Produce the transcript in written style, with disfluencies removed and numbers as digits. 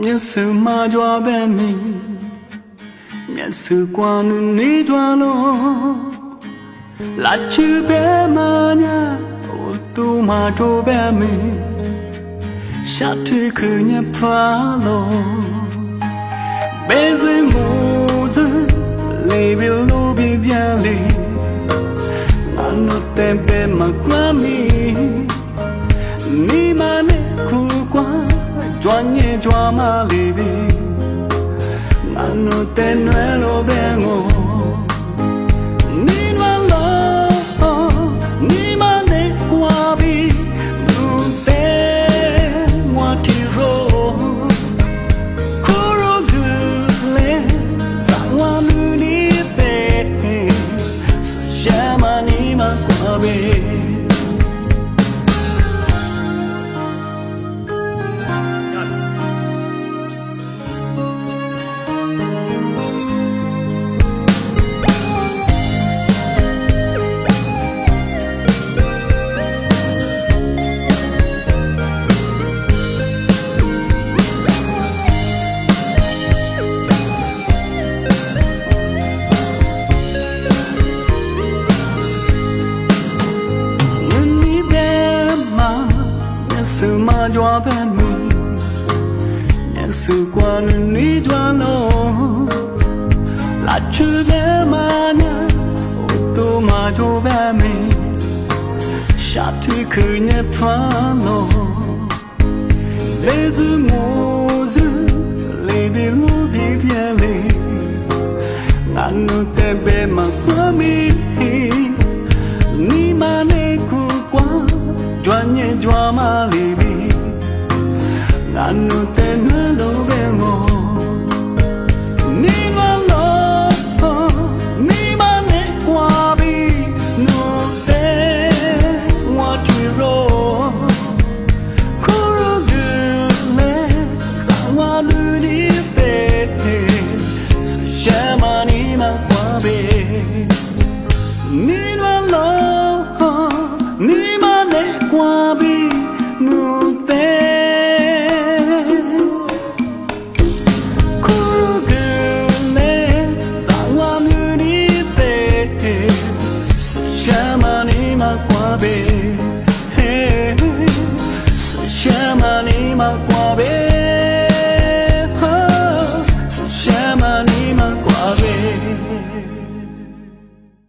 မျက်စုံမှာကြွားပဲမီမျက်စုံကွာနုနေကြွားလို့လာချူပဲမညာတူမတို့ပဲမီရှာထွေခညဖာလို့ဘယ်စင်မှုစလေးဘီလိုဘီပြန်လေငါတို့တဲ့ပဲမကွာမီနီမနဲ့ခုကွာကြွားညင်ကြွားမလေးဘီငါတို့တဲ့နွယ်လိုပဲငိုနီနွယ်လိုနီမနဲ့ကွာဘီလူတဲ့ငါတီရိုခူရိုဂူလေဇာဝမူနီတဲ့စရှာမနီမကွာဘီစုမကြွားပဲမီမျက်စုကွာနေကြွားလို့လာချူပဲမညာတူမကြွားပဲမီရှာထွေခညဖာလို့လေးစုမိုးစုလေးဘီလိုဘီပြဲလေးငါတို့တဲ့ပဲမကွာမီနီမနဲ့ကူကွာကြွားညင်ကြွားမလေးဘီငါတို့တဲ့နွယ်လိုပဲငိုနီမလိုနီမနဲ့ကွာဘီနိုတဲ့ဝါတီရိုခူရိုဂူလေဇာဝလူဒီတဲ့စရှာမနီမကွာဘီနီမလိုနီမနဲ့ကွာဘီနိုတဲ့ခူရိုဂူလေဇာဝလူဒီတဲ့စရှာမနီမကွာဘီ